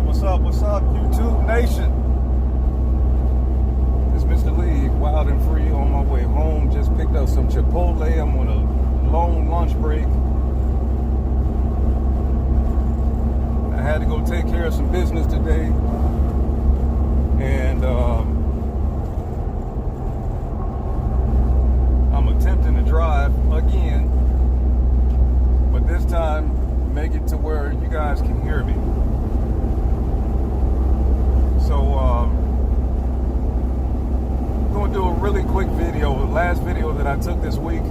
What's up, YouTube Nation? It's Mr. Lee, wild and free on my way home. Just picked up some Chipotle. I'm on a long lunch break. I had to go take care of some business today. And I'm attempting to drive again. But this time, make it to where you guys can hear me. So, I'm going to do a really quick video. The last video that I took this week,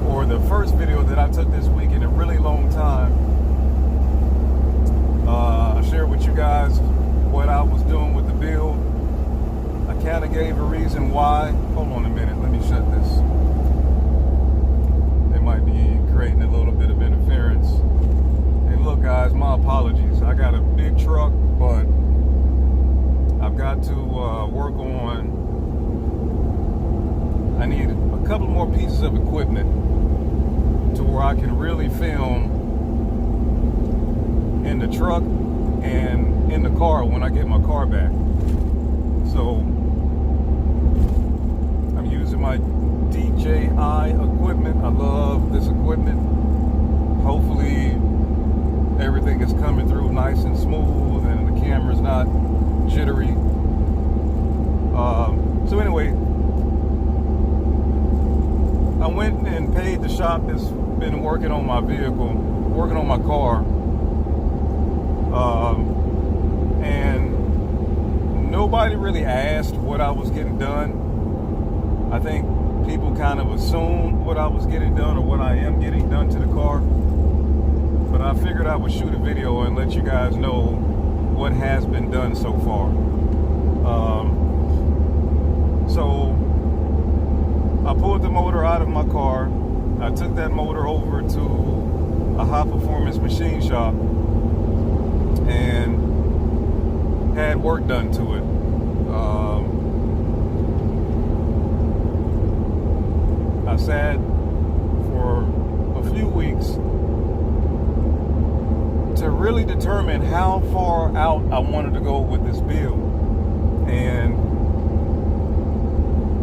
or the first video that I took this week in a really long time, I shared with you guys what I was doing with the build. I kind of gave a reason why. Hold on a minute, let me shut this. They might be creating a little bit of interference. Hey, look guys, my apologies. I got a big truck, but I've got to work on, I need a couple more pieces of equipment to where I can really film in the truck and in the car when I get my car back. So I'm using my DJI equipment. I love this equipment. Hopefully everything is coming through nice and smooth and the camera's not jittery. So anyway, I went and paid the shop that's been working on my vehicle, working on my car, and nobody really asked what I was getting done. I think people kind of assumed what I was getting done or what I am getting done to the car. But I figured I would shoot a video and let you guys know what has been done so far. So I pulled the motor out of my car. I took that motor over to a high performance machine shop and had work done to it. I sat for a few weeks to really determine how far out I wanted to go with this build. And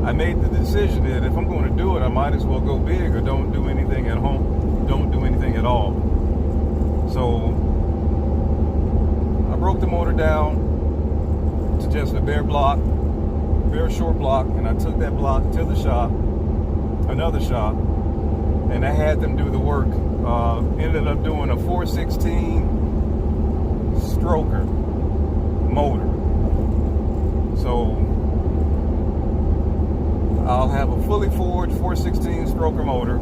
I made the decision that if I'm going to do it, I might as well go big or don't do anything at home. Don't do anything at all. So I broke the motor down to just a bare short block, and I took that block to the shop, another shop, and I had them do the work. Ended up doing a 416 stroker motor. So I'll have a fully forged 416 stroker motor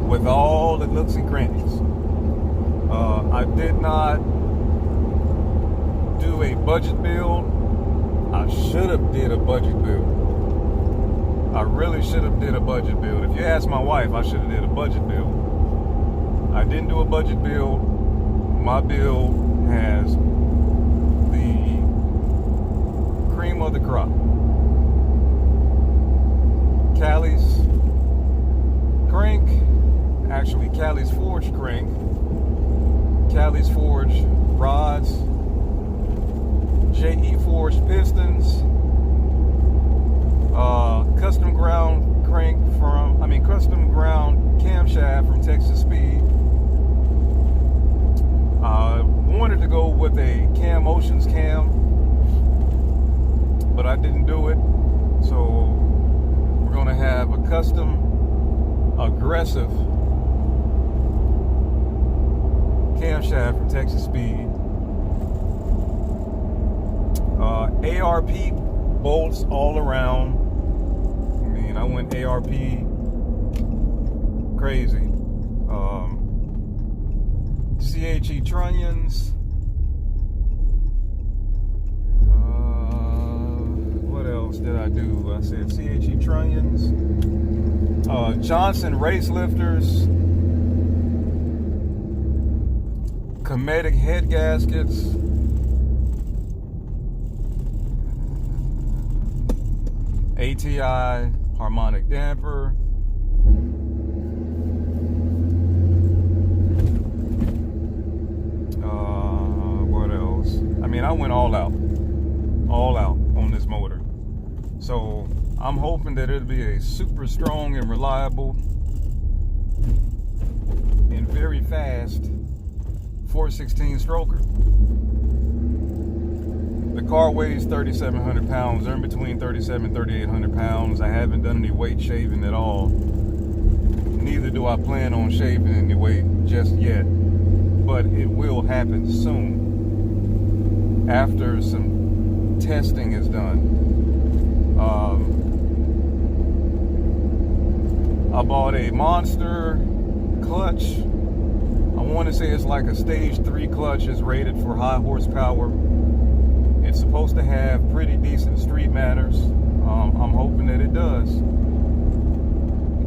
with all the nooks and crannies. I did not do a budget build. I should have did a budget build. I really should have did a budget build. If you ask my wife, I should have did a budget build. I didn't do a budget build. My build has the cream of the crop. Callie's crank, actually Callie's forged crank, Callie's forged rods, JE forged pistons, custom ground crank custom ground camshaft from Texas Speed. I wanted to go with a Cam Oceans cam, but I didn't do it. So we're going to have a custom aggressive camshaft from Texas Speed. ARP bolts all around. I mean, I went ARP crazy. CHE trunnions. What else did I do? I said CHE trunnions. Johnson race lifters. Cometic head gaskets. ATI harmonic damper. I went all out on this motor. So I'm hoping that it'll be a super strong and reliable and very fast 416 stroker. The car weighs 3,700 pounds. They're in between 3,700 and 3,800 pounds. I haven't done any weight shaving at all. Neither do I plan on shaving any weight just yet. But it will happen soon after some testing is done. I bought a Monster clutch. I want to say it's like a stage 3 clutch. It's rated for high horsepower. It's supposed to have pretty decent street manners. I'm hoping that it does,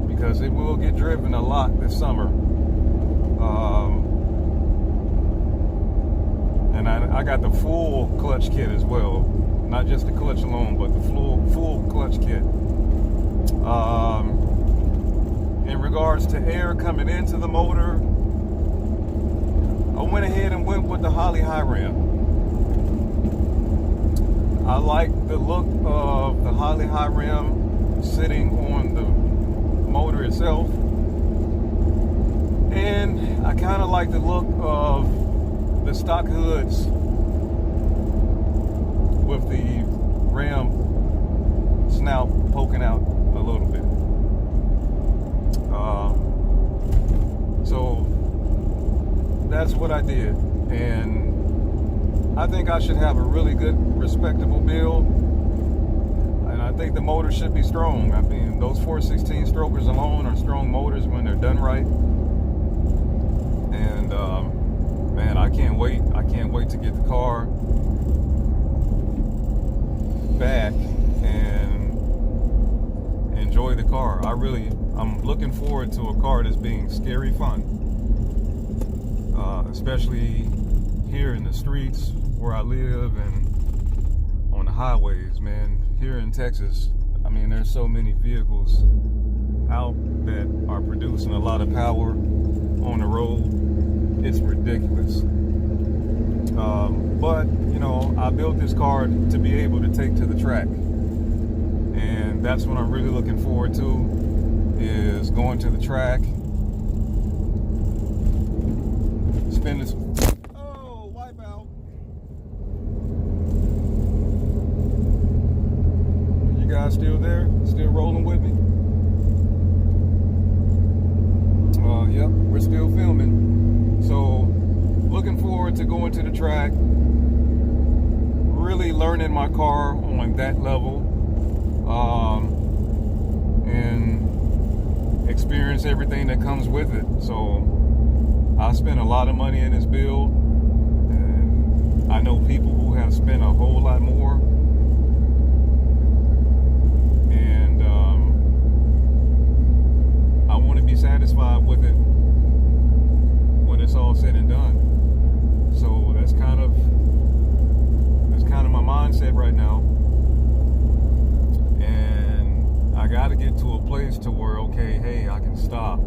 because it will get driven a lot this summer. And I got the full clutch kit as well, not just the clutch alone, but the full clutch kit. In regards to air coming into the motor, I went ahead and went with the Holley Hi-Ram. I like the look of the Holley Hi-Ram sitting on the motor itself, and I kind of like the look of the stock hoods with the ram snout poking out a little bit. So that's what I did, and I think I should have a really good, respectable build, and I think the motor should be strong. I mean, those 416 strokers alone are strong motors when they're done right. And man, I can't wait. I can't wait to get the car back and enjoy the car. I'm looking forward to a car that's being scary fun, especially here in the streets where I live and on the highways, man. Here in Texas, I mean, there's so many vehicles out that are producing a lot of power on the road. It's ridiculous. But, you know, I built this car to be able to take to the track. And that's what I'm really looking forward to, is going to the track. Spend this... Oh, wipe out. You guys still there? Still rolling with me? Yep, we're still filming. So, looking forward to going to the track, really learning my car on that level, and experience everything that comes with it. So, I spent a lot of money in this build, and I know people who have spent a whole lot more. And I want to be satisfied with it when it's all said and done. So that's kind of my mindset right now. And I got to get to a place to where, okay, hey, I can stop.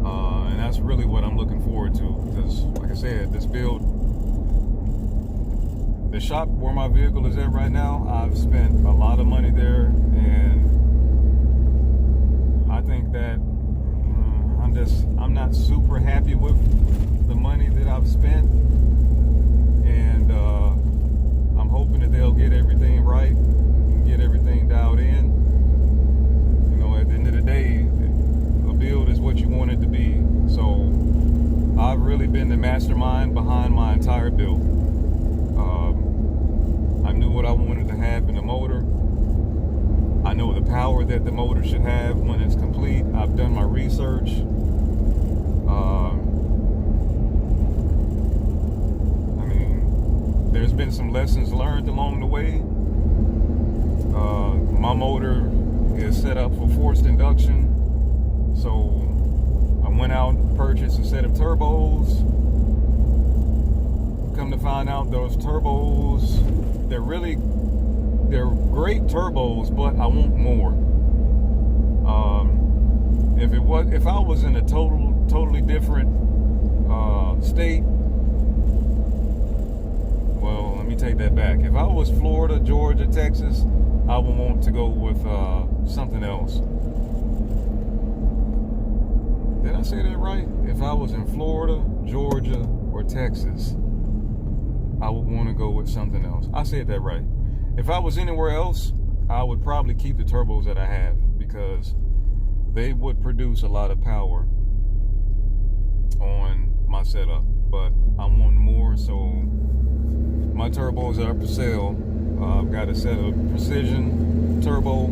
And that's really what I'm looking forward to, because, like I said, this build, the shop where my vehicle is at right now, I've spent a lot of money there, and I think that I'm not super happy with the money that I've spent, and I'm hoping that they'll get everything right and get everything dialed in. You know, at the end of the day, a build is what you want it to be. So I've really been the mastermind behind my entire build. I knew what I wanted to have in the motor. I know the power that the motor should have when it's complete. I've done my research. I mean, there's been some lessons learned along the way. My motor is set up for forced induction, so I went out and purchased a set of turbos. Come to find out, those turbos, they're great turbos, but I want more. If I was in a totally different state, well, take that back. If I was Florida, Georgia, Texas, I would want to go with something else. Did I say that right? If I was in Florida, Georgia, or Texas, I would want to go with something else. I said that right. If I was anywhere else, I would probably keep the turbos that I have because they would produce a lot of power on my setup. But I want more, so my turbos are for sale. I've got a set of Precision Turbo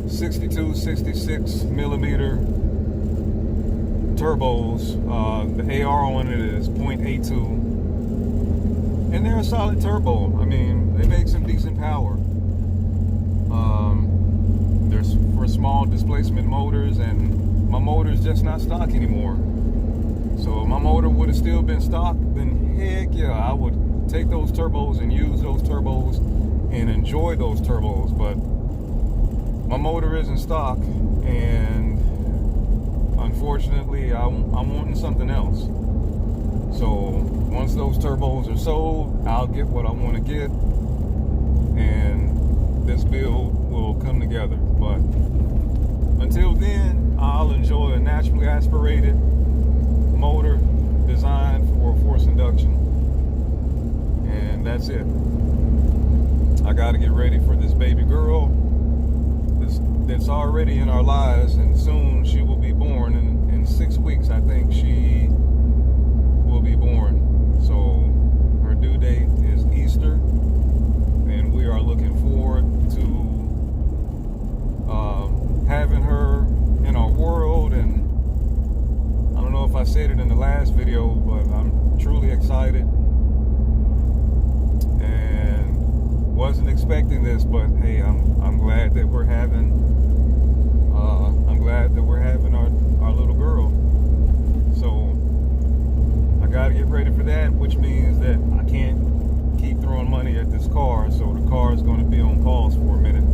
62, 66 millimeter turbos. The AR on it is 0.82, and they're a solid turbo. I mean, they make some decent power. There's for small displacement motors, and my motor's just not stock anymore. So if my motor would have still been stock, then heck yeah, I would take those turbos and use those turbos and enjoy those turbos. But my motor isn't stock, and unfortunately, I'm wanting something else. So once those turbos are sold, I'll get what I want to get, and this build will come together. But until then, I'll enjoy a naturally aspirated motor designed for forced induction, and that's it. I got to get ready for this baby girl that's already in our lives, and soon she will be born. In 6 weeks, I think she will be born. So her due date is Easter, and we are looking forward to having her in our world. And I don't know if I said it in the last video, but I'm truly excited and wasn't expecting this, but hey, I'm glad that we're having our little girl. So I gotta get ready for that, which means that I can't keep throwing money at this car, so the car is going to be on pause for a minute.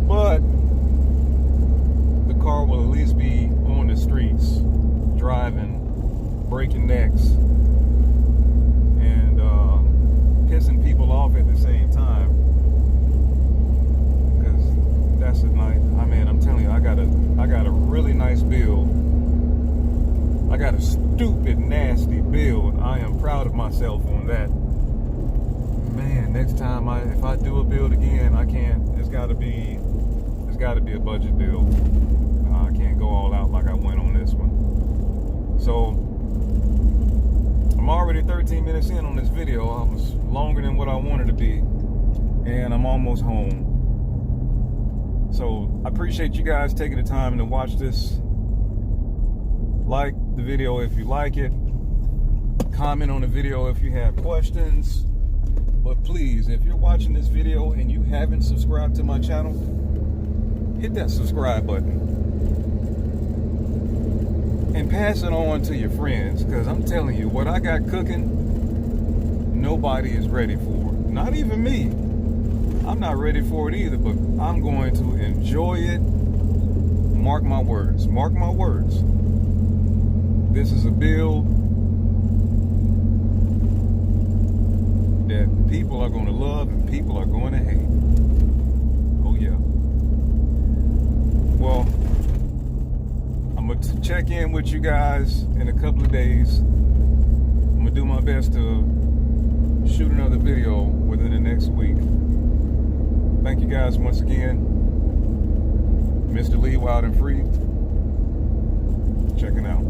But the car will at least be on the streets, driving, breaking necks, and pissing people off at the same time. Because that's a nice. I mean, I'm telling you, I got a really nice build. I got a stupid, nasty build. I am proud of myself on that. Man, next time if I do a build again, I can't. It's got to be a budget build. I can't go all out like I went on this one. So I'm already 13 minutes in on this video. I was longer than what I wanted to be, and I'm almost home. So I appreciate you guys taking the time to watch this. Like the video if you like it. Comment on the video if you have questions. But please, if you're watching this video and you haven't subscribed to my channel, hit that subscribe button and pass it on to your friends, because I'm telling you, what I got cooking, nobody is ready for. Not even me. I'm not ready for it either, but I'm going to enjoy it. Mark my words. Mark my words. This is a build that people are going to love and people are going to hate. Oh yeah. Well, I'm going to check in with you guys in a couple of days. I'm going to do my best to shoot another video within the next week. Thank you guys once again. Mr. Lee, Wild and Free, checking out.